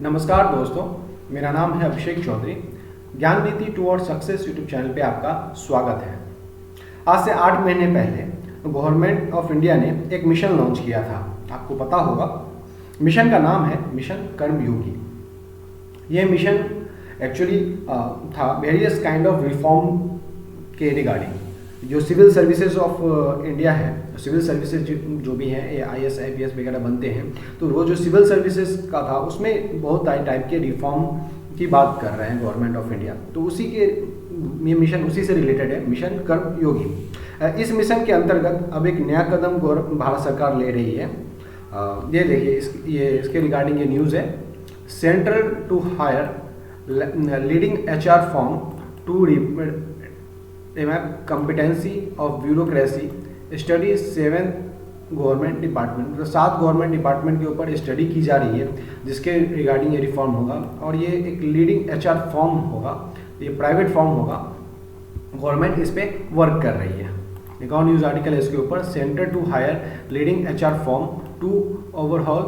नमस्कार दोस्तों, मेरा नाम है अभिषेक चौधरी। ज्ञान नीति टुवर्ड सक्सेस यूट्यूब चैनल पे आपका स्वागत है। आज से 8 महीने पहले गवर्नमेंट ऑफ इंडिया ने एक मिशन लॉन्च किया था, आपको पता होगा। मिशन का नाम है मिशन कर्मयोगी। ये मिशन एक्चुअली था वेरियस काइंड ऑफ रिफॉर्म के रिगार्डिंग। जो सिविल सर्विसेज ऑफ इंडिया है, सिविल सर्विसेज जो भी हैं, IAS IPS वगैरह बनते हैं, तो वो जो सिविल सर्विसेज का था उसमें बहुत टाइप के रिफॉर्म की बात कर रहे हैं गवर्नमेंट ऑफ इंडिया। तो उसी के ये मिशन उसी से रिलेटेड है, मिशन कर्मयोगी। इस मिशन के अंतर्गत अब एक नया कदम भारत सरकार ले रही है। ये देखिए, ये इसके रिगार्डिंग ये न्यूज़ है। Central to hire leading HR firm to competency of bureaucracy study 7 government department, मतलब 7 गवर्नमेंट डिपार्टमेंट के ऊपर स्टडी की जा रही है, जिसके रिगार्डिंग ये रिफॉर्म होगा। और ये एक लीडिंग HR फॉर्म होगा, ये प्राइवेट फॉर्म होगा। गवर्नमेंट इस पर वर्क कर रही है। एक और न्यूज़ आर्टिकल है इसके ऊपर, centre to hire leading HR firm to overall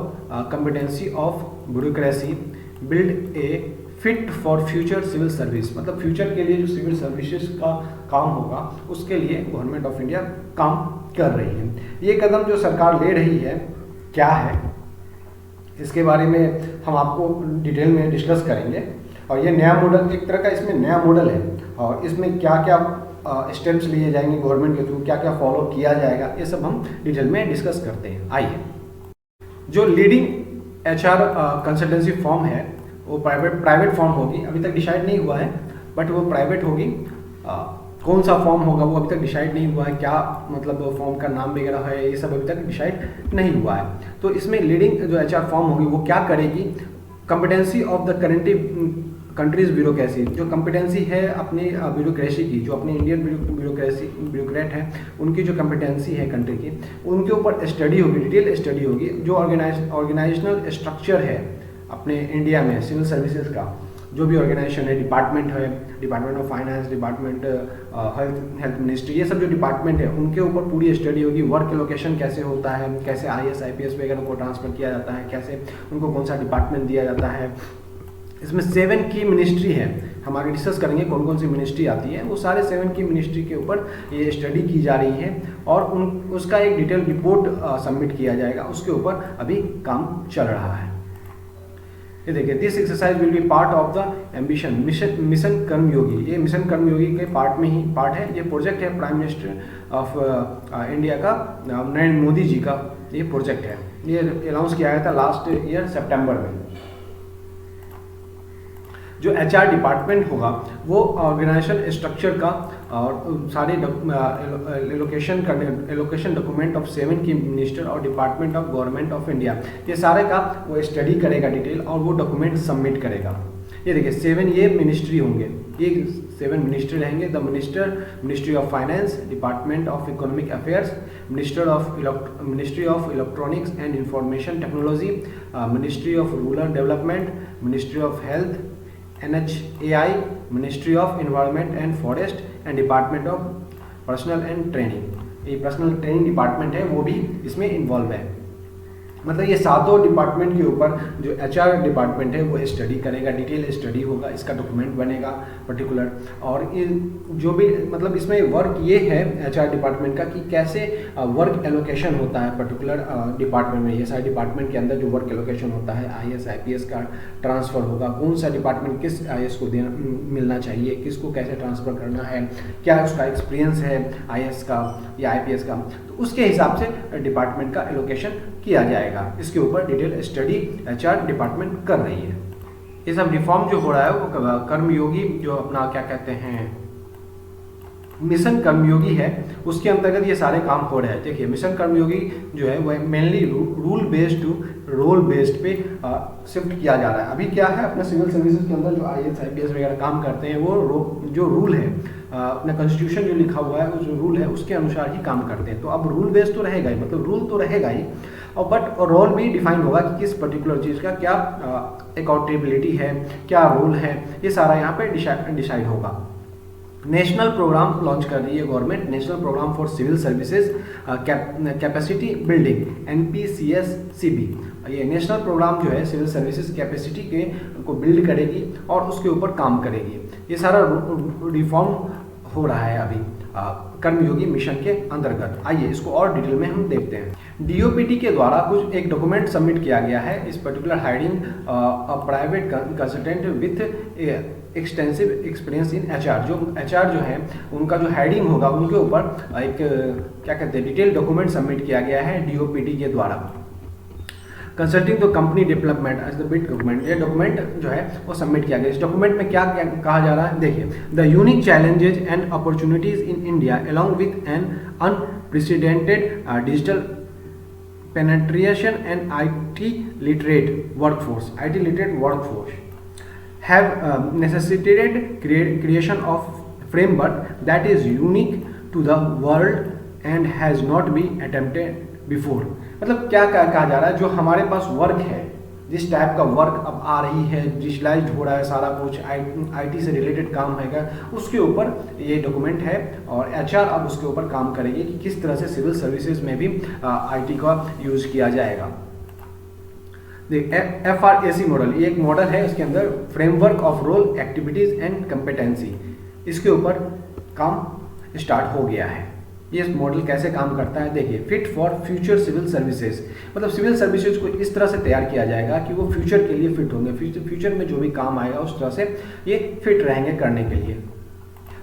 competency of bureaucracy build a fit for future civil service. मतलब फ्यूचर के लिए जो सिविल सर्विसेज का काम होगा उसके लिए गवर्नमेंट ऑफ इंडिया काम कर रही है। ये कदम जो सरकार ले रही है क्या है, इसके बारे में हम आपको डिटेल में डिस्कस करेंगे। और ये नया मॉडल, एक तरह का इसमें नया मॉडल है, और इसमें क्या क्या स्टेप्स लिए जाएंगे गवर्नमेंट के थ्रू, क्या क्या फॉलो किया जाएगा, ये सब हम डिटेल में डिस्कस करते हैं। आइए, जो लीडिंग HR कंसल्टेंसी फॉर्म है वो प्राइवेट फॉर्म होगी। अभी तक डिसाइड नहीं हुआ है, बट वो प्राइवेट होगी। कौन सा फॉर्म होगा वो अभी तक डिसाइड नहीं हुआ है, क्या मतलब फॉर्म का नाम वगैरह है, ये सब अभी तक डिसाइड नहीं हुआ है। तो इसमें लीडिंग जो HR फॉर्म होगी वो क्या करेगी, competency of the countries bureaucracy, जो कॉम्पिटेंसी है अपनी ब्यूरोक्रेसी की, जो अपने इंडियन ब्यूरोक्रेट है उनकी जो कॉम्पिटेंसी है कंट्री की, उनके ऊपर स्टडी होगी, डिटेल स्टडी होगी। जो ऑर्गेनाइजेशनल स्ट्रक्चर है अपने इंडिया में सिविल सर्विसेज का, जो भी ऑर्गेनाइजेशन है, डिपार्टमेंट है, department of finance, department health ministry, ये सब जो डिपार्टमेंट है उनके ऊपर पूरी स्टडी होगी। वर्क एलोकेशन कैसे होता है, कैसे IAS IPS वगैरह को ट्रांसफर किया जाता है, कैसे उनको कौन सा डिपार्टमेंट दिया जाता है। इसमें 7 की मिनिस्ट्री है, हम आगे डिस्कस करेंगे कौन कौन सी मिनिस्ट्री आती है। वो सारे 7 की मिनिस्ट्री के ऊपर ये स्टडी की जा रही है और उसका एक डिटेल रिपोर्ट सबमिट किया जाएगा। उसके ऊपर अभी काम चल रहा है। ये देखिए, this exercise will be part of the ambition mission Karmayogi. ये मिशन कर्मयोगी के पार्ट है। ये प्रोजेक्ट है प्राइम मिनिस्टर ऑफ इंडिया का, नरेंद्र मोदी जी का ये प्रोजेक्ट है। ये अनाउंस किया गया था लास्ट ईयर सितंबर में। जो HR डिपार्टमेंट होगा वो ऑर्गेनाइजेशन स्ट्रक्चर का और सारे एलोकेशन डॉक्यूमेंट ऑफ 7 की मिनिस्टर और department of government of India, ये सारे का वो स्टडी करेगा डिटेल और वो डॉक्यूमेंट सबमिट करेगा। ये देखिए 7 ये मिनिस्ट्री होंगे, ये 7 मिनिस्ट्री रहेंगे। The ministry of finance, department of economic affairs, ministry of electronics and information technology, ministry of rural development, ministry of health, NHAI, ministry of environment and forest and department of personal and training. ये personal training department है वो भी इसमें involve है। मतलब ये 7 department के ऊपर जो HR डिपार्टमेंट है वो स्टडी करेगा, डिटेल स्टडी होगा, इसका डॉक्यूमेंट बनेगा पर्टिकुलर। और जो भी मतलब इसमें वर्क ये है HR डिपार्टमेंट का कि कैसे वर्क एलोकेशन होता है पर्टिकुलर डिपार्टमेंट में। ये सारे डिपार्टमेंट के अंदर जो वर्क एलोकेशन होता है, IAS IPS का ट्रांसफ़र होगा, कौन सा डिपार्टमेंट किस IAS को मिलना चाहिए, किसको कैसे ट्रांसफ़र करना है, क्या उसका एक्सपीरियंस है IAS का या IPS का, तो उसके हिसाब से डिपार्टमेंट का एलोकेशन किया जाएगा। इसके ऊपर डिटेल स्टडी HR डिपार्टमेंट कर रही है। ये सब रिफॉर्म जो हो रहा है वो कर्मयोगी जो अपना क्या कहते हैं मिशन कर्मयोगी है, उसके अंतर्गत ये सारे काम हो रहे हैं। देखिए मिशन कर्मयोगी जो है वह mainly rule based to role based पे शिफ्ट किया जा रहा है। अभी क्या है, अपने सिविल सर्विसेज के अंदर जो IAS IPS वगैरह काम करते हैं वो जो रूल है, अपना कॉन्स्टिट्यूशन जो लिखा हुआ है, वो जो रूल है उसके अनुसार ही काम करते हैं। तो अब रूल बेस्ड तो रहेगा ही, मतलब रूल तो रहेगा ही, और बट रोल भी डिफाइन होगा कि किस पर्टिकुलर चीज़ का क्या अकाउंटेबिलिटी है, क्या रूल है, ये सारा यहाँ पे डिसाइड होगा। नेशनल प्रोग्राम लॉन्च कर रही है government, national programme for civil services capacity building NPCSCB। ये नेशनल प्रोग्राम जो है सिविल सर्विसेज कैपेसिटी के को बिल्ड करेगी और उसके ऊपर काम करेगी। ये सारा रिफॉर्म हो रहा है अभी कर्मयोगी मिशन के अंतर्गत। आइए इसको और डिटेल में हम देखते हैं। डीओपीटी के द्वारा कुछ एक डॉक्यूमेंट सबमिट किया गया है। इस particular hiring a private consultant with extensive experience in HR. जो एचआर जो है उनका जो हायरिंग होगा उनके ऊपर एक क्या कहते हैं डिटेल डॉक्यूमेंट सबमिट किया गया है डीओपीटी के द्वारा। Consulting the company development as the bit document, ये डॉक्यूमेंट जो है वो सबमिट किया गया। इस डॉक्यूमेंट में क्या कहा जा रहा है देखिए, the unique challenges and opportunities in India along with an unprecedented digital penetration and IT literate workforce have necessitated creation of framework that is unique to the world and has not been attempted before। मतलब क्या कहा जा रहा है, जो हमारे पास work है, जिस टाइप का वर्क अब आ रही है, डिजिटलाइज्ड हो रहा है सारा कुछ, आईटी से रिलेटेड काम है, उसके ऊपर ये डॉक्यूमेंट है और एचआर अब उसके ऊपर काम करेगी कि किस तरह से सिविल सर्विसेज में भी आईटी का यूज किया जाएगा। देख FRAC मॉडल, ये एक मॉडल है, इसके अंदर framework of role activities and competency, इसके ऊपर काम स्टार्ट हो गया है। ये मॉडल कैसे काम करता है देखिए, fit for future civil services, मतलब सिविल सर्विसेज को इस तरह से तैयार किया जाएगा कि वो फ्यूचर के लिए फिट होंगे, फ्यूचर में जो भी काम आएगा उस तरह से ये फिट रहेंगे करने के लिए।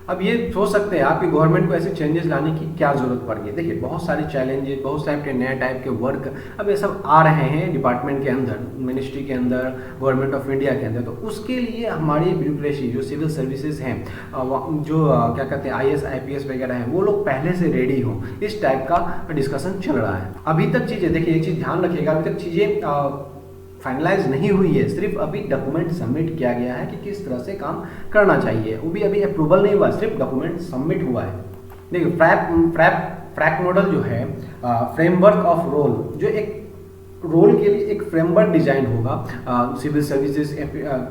अब ये सोच सकते हैं आप कि गवर्नमेंट को ऐसे चेंजेस लाने की क्या जरूरत पड़ गई। देखिए बहुत सारे चैलेंजेस, बहुत सारे नए टाइप के वर्क अब ये सब आ रहे हैं डिपार्टमेंट के अंदर, मिनिस्ट्री के अंदर, गवर्नमेंट ऑफ इंडिया के अंदर। तो उसके लिए हमारी ब्यूरोक्रेसी जो सिविल सर्विसेज हैं, जो क्या कहते हैं IAS IPS वगैरह हैं, वो लोग पहले से रेडी हों, इस टाइप का डिस्कशन चल रहा है। अभी तक चीज़ें देखिए, एक चीज़ ध्यान रखिएगा, अभी तक चीज़ें फाइनलाइज नहीं हुई है, सिर्फ अभी डॉक्यूमेंट सबमिट किया गया है कि किस तरह से काम करना चाहिए, वो भी अभी अप्रूवल नहीं हुआ, सिर्फ डॉक्यूमेंट सबमिट हुआ है। देखिए फ्रैक मॉडल जो है फ्रेमवर्क ऑफ रोल, जो एक रोल के लिए एक फ्रेमवर्क डिजाइन होगा सिविल सर्विसेज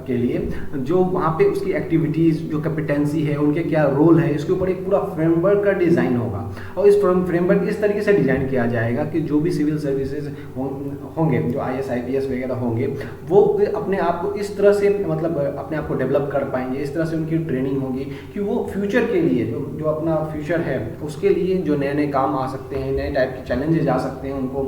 के लिए, जो वहाँ पे उसकी एक्टिविटीज़, जो कैपेटेंसी है, उनके क्या रोल है, इसके ऊपर एक पूरा फ्रेमवर्क का डिज़ाइन होगा। और इस फ्रेमवर्क इस तरीके से डिज़ाइन किया जाएगा कि जो भी सिविल सर्विसेज होंगे, जो IAS IPS वगैरह होंगे, वो अपने आप को इस तरह से मतलब अपने आप को डेवलप कर पाएंगे, इस तरह से उनकी ट्रेनिंग होगी कि वो फ्यूचर के लिए जो अपना फ्यूचर है उसके लिए जो नए नए काम आ सकते हैं, नए टाइप के चैलेंजेस आ सकते हैं उनको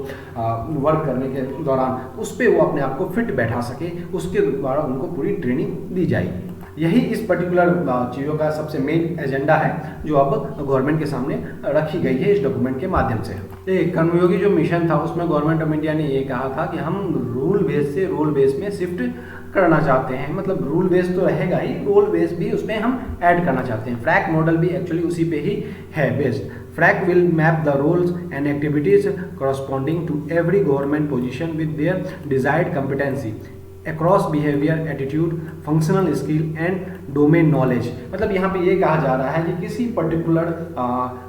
वर्क करने के दौरान, उस पे वो अपने आप को फिट बैठा सके, उसके द्वारा उनको पूरी ट्रेनिंग दी जाएगी। यही इस पर्टिकुलर चीज़ों का सबसे मेन एजेंडा है जो अब गवर्नमेंट के सामने रखी गई है इस डॉक्यूमेंट के माध्यम से। कर्मयोगी जो मिशन था उसमें गवर्नमेंट ऑफ इंडिया ने ये कहा था कि हम रूल बेस से रोल बेस में शिफ्ट करना चाहते हैं, मतलब रूल बेस तो रहेगा ही, रोल बेस भी उसमें हम ऐड करना चाहते हैं। फ्रैक मॉडल भी एक्चुअली उसी पे ही है based. FRAC will map the roles and activities corresponding to every government position with their desired competency across behavior, attitude, functional skill and domain knowledge. मतलब यहाँ पे ये कहा जा रहा है कि किसी पर्टिकुलर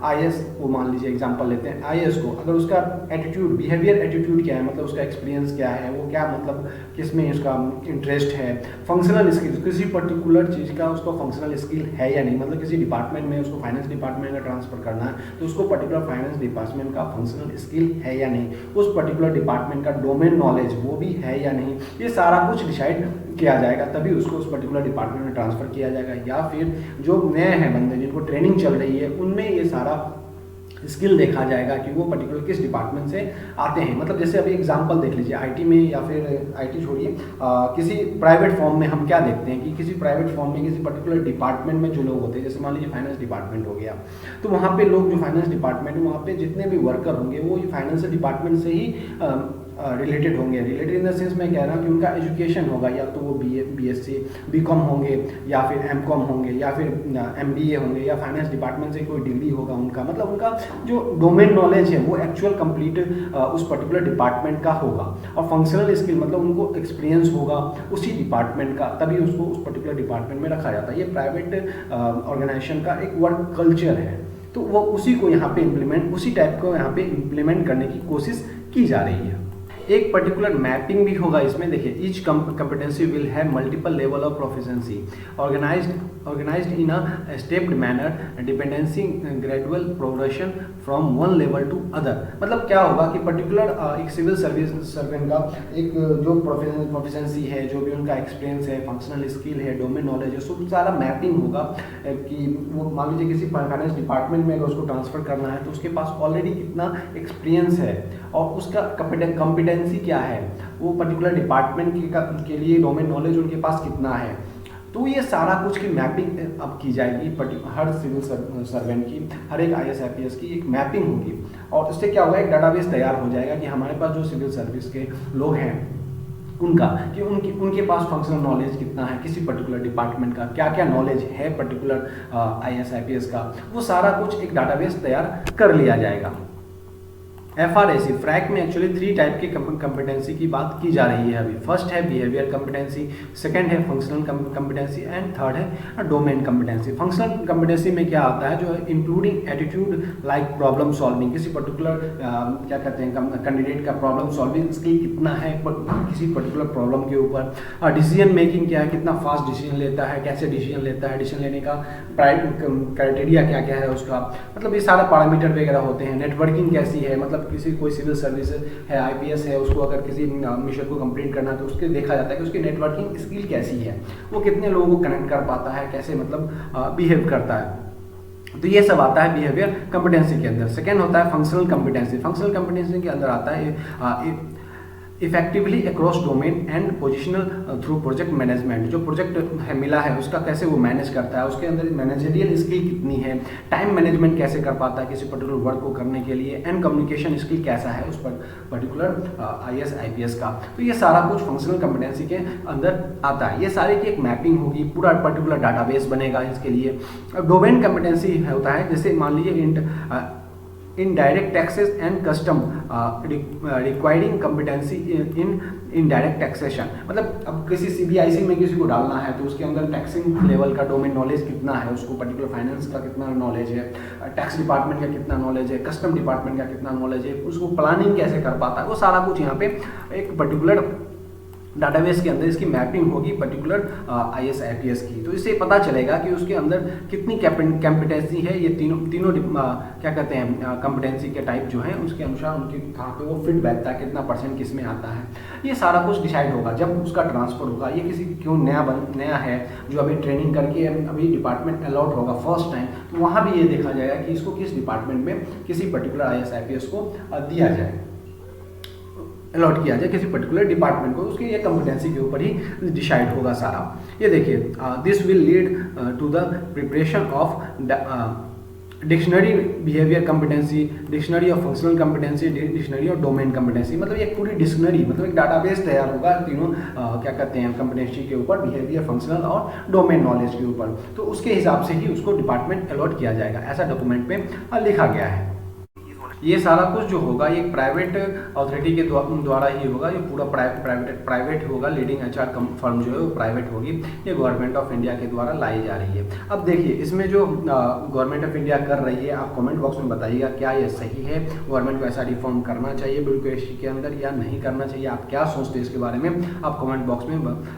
IAS को मान लीजिए, एग्जांपल लेते हैं IAS को, अगर उसका एटीट्यूड, बिहेवियर एटीट्यूड क्या है, मतलब उसका एक्सपीरियंस क्या है, वो क्या मतलब किस में उसका इंटरेस्ट है, फंक्शनल स्किल, किसी पर्टिकुलर चीज़ का उसको फंक्शनल स्किल है या नहीं, मतलब किसी डिपार्टमेंट में उसको फाइनेंस डिपार्टमेंट में ट्रांसफर करना है तो उसको पर्टिकुलर फाइनेंस डिपार्टमेंट का फंक्शनल स्किल है या नहीं, उस पर्टिकुलर डिपार्टमेंट का डोमेन नॉलेज वो भी है या नहीं, ये सारा कुछ डिसाइड किया जाएगा, तभी उसको उस पर्टिकुलर डिपार्टमेंट में ट्रांसफर किया जाएगा। या फिर जो नए हैं बंदे जिनको ट्रेनिंग चल रही है उनमें ये सारा स्किल देखा जाएगा कि वो पर्टिकुलर किस डिपार्टमेंट से आते हैं। मतलब जैसे अभी एग्जांपल देख लीजिए, आईटी में या फिर आईटी छोड़िए, किसी प्राइवेट फॉर्म में हम क्या देखते हैं कि किसी प्राइवेट फॉर्म में किसी पर्टिकुलर डिपार्टमेंट में जो लोग होते हैं, जैसे मान लीजिए फाइनेंस डिपार्टमेंट हो गया, तो वहाँ पे लोग जो फाइनेंस डिपार्टमेंट, वहाँ पे जितने भी वर्कर होंगे वो फाइनेंशियल डिपार्टमेंट से ही रिलेटेड होंगे। रिलेटेड इन द सेंस मैं कह रहा हूँ कि उनका एजुकेशन होगा, या तो वो BSc BCom होंगे, या फिर MCom होंगे, या फिर MBA होंगे, या फाइनेंस डिपार्टमेंट से कोई डिग्री होगा उनका, मतलब उनका जो डोमेन नॉलेज है वो एक्चुअल कंप्लीट उस पर्टिकुलर डिपार्टमेंट का होगा। और फंक्शनल स्किल मतलब उनको एक्सपीरियंस होगा उसी डिपार्टमेंट का, तभी उसको उस पर्टिकुलर डिपार्टमेंट में रखा जाता है। ये प्राइवेट ऑर्गेनाइजेशन का एक वर्क कल्चर है, तो वो उसी को यहाँ पे इम्प्लीमेंट, उसी टाइप को यहाँ पे इम्प्लीमेंट करने की कोशिश की जा रही है। एक पर्टिकुलर मैपिंग भी होगा इसमें। देखिए, each competency will have multiple level of proficiency organized in a stepped manner, dependency gradual progression from one level to other. मतलब क्या होगा कि पर्टिकुलर एक सिविल सर्विस सर्वेंट का एक जो प्रोफिशेंसी है, जो भी उनका एक्सपीरियंस है, फंक्शनल स्किल है, डोमेन नॉलेज है, सब सारा मैपिंग होगा कि वो मान लीजिए किसी फाइनेंस डिपार्टमेंट में अगर उसको ट्रांसफर करना है तो उसके पास ऑलरेडी कितना एक्सपीरियंस है और उसका कॉम्पिटेंसी क्या है, वो पर्टिकुलर डिपार्टमेंट के लिए डोमेन नॉलेज उनके पास कितना है। तो ये सारा कुछ की मैपिंग अब की जाएगी हर सिविल सर्वेंट की, हर एक IAS IPS की एक मैपिंग होगी और इससे क्या होगा, एक डाटाबेस तैयार हो जाएगा कि हमारे पास जो सिविल सर्विस के लोग हैं उनका कि उनके पास फंक्शनल नॉलेज कितना है, किसी पर्टिकुलर डिपार्टमेंट का क्या क्या नॉलेज है पर्टिकुलर IAS IPS का, वो सारा कुछ एक डाटाबेस तैयार कर लिया जाएगा। FRAC फ्रैक में एक्चुअली 3 टाइप की कम्पिटेंसी की बात की जा रही है अभी। फर्स्ट है बिहेवियर कम्पिटेंसी, सेकंड है फंक्शनल कम्पिटेंसी एंड थर्ड है डोमेन कम्पिटेंसी। फंक्शनल कम्पिटेंसी में क्या आता है, जो है including attitude like problem solving, किसी पर्टिकुलर क्या कहते हैं कैंडिडेट का प्रॉब्लम सॉल्विंग स्किल कितना है किसी पर्टिकुलर प्रॉब्लम के ऊपर। डिसीजन मेकिंग क्या है, कितना फास्ट डिसीजन लेता है, कैसे डिसीजन लेता है, डिसीजन लेने का क्राइटेरिया क्या क्या है उसका, मतलब ये सारे पैरामीटर वगैरह होते हैं। नेटवर्किंग कैसी है, मतलब किसी कोई सिविल सर्विस है, IPS है, उसको अगर किसी मिशन को कंप्लीट करना है तो उसके देखा जाता है कि उसकी नेटवर्किंग स्किल कैसी है, वो कितने लोगों को कनेक्ट कर पाता है, कैसे मतलब बिहेव करता है। तो ये सब आता है बिहेवियर कॉम्पिटेंसी के अंदर। सेकेंड होता है फंक्शनल कॉम्पिटेंसी। फंक्शनल कॉम्पिटेंसी के अंदर आता है effectively across domain and positional through project management. जो प्रोजेक्ट है मिला है उसका कैसे वो मैनेज करता है, उसके अंदर मैनेजरियल स्किल कितनी है, टाइम मैनेजमेंट कैसे कर पाता है किसी पर्टिकुलर वर्क को करने के लिए, एंड कम्युनिकेशन स्किल कैसा है उस पर्टिकुलर IAS IPS का। तो ये सारा कुछ फंक्शनल कॉम्पिटेंसी के अंदर आता है। ये सारे की एक मैपिंग होगी, पूरा पर्टिकुलर डाटाबेस बनेगा इसके लिए। डोमेन कॉम्पिटेंसी होता है जैसे मान लीजिए indirect taxes and custom requiring competency in indirect taxation. मतलब अब किसी CBIC में किसी को डालना है तो उसके अंदर टैक्सिंग लेवल का डोमेन नॉलेज कितना है, उसको पर्टिकुलर फाइनेंस का कितना नॉलेज है, टैक्स डिपार्टमेंट का कितना नॉलेज है, कस्टम डिपार्टमेंट का कितना नॉलेज है, उसको प्लानिंग कैसे कर पाता है, वो सारा कुछ यहाँ पे एक पर्टिकुलर डाटाबेस के अंदर इसकी मैपिंग होगी पर्टिकुलर IAS IPS की। तो इससे पता चलेगा कि उसके अंदर कितनी कॉम्पिटेंसी है। ये तीनों क्या कहते हैं कॉम्पिटेंसी के टाइप जो हैं उसके अनुसार उनकी कहाँ पे वो फिट बैठता है, कितना % किस में आता है, ये सारा कुछ डिसाइड होगा जब उसका ट्रांसफर होगा। ये किसी क्यों नया है जो अभी ट्रेनिंग करके अभी डिपार्टमेंट अलॉट होगा फर्स्ट टाइम, तो वहाँ भी ये देखा जाएगा कि इसको किस डिपार्टमेंट में किसी पर्टिकुलर IAS IPS को दिया जाए, अलॉट किया जाए किसी पर्टिकुलर डिपार्टमेंट को, उसकी ये कॉम्पिटेंसी के ऊपर ही डिसाइड होगा सारा। ये देखिए this will lead to the preparation of dictionary behaviour competency, dictionary of functional competency, dictionary of domain competency. मतलब एक पूरी डिक्शनरी, मतलब एक डाटाबेस तैयार होगा तीनों क्या कहते हैं कॉम्पिटेंसी के ऊपर, बिहेवियर, फंक्शनल और डोमेन नॉलेज के ऊपर। तो उसके हिसाब से ही उसको डिपार्टमेंट अलॉट किया जाएगा, ऐसा डॉक्यूमेंट में लिखा गया है। ये सारा कुछ जो होगा ये प्राइवेट अथॉरिटी के द्वारा ही होगा, ये पूरा प्राइवेट होगा। लीडिंग HR फर्म जो है वो प्राइवेट होगी, ये गवर्नमेंट ऑफ इंडिया के द्वारा लाई जा रही है। अब देखिए इसमें जो गवर्नमेंट ऑफ इंडिया कर रही है, आप कमेंट बॉक्स में बताइएगा क्या ये सही है, गवर्नमेंट को ऐसा रिफॉर्म करना चाहिए ब्यूरोक्रेसी के अंदर या नहीं करना चाहिए, आप क्या सोचते हैं इसके बारे में, आप कमेंट बॉक्स में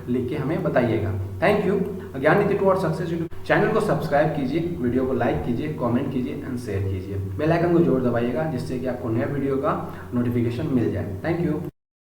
लिख के हमें बताइएगा। Thank you. ज्ञान नीति टुवर्ड्स सक्सेस यूट्यूब चैनल को सब्सक्राइब कीजिए, वीडियो को लाइक कीजिए, कमेंट कीजिए एंड शेयर कीजिए, बेल आइकन को जरूर दबाइएगा जिससे कि आपको नया वीडियो का नोटिफिकेशन मिल जाए। Thank you.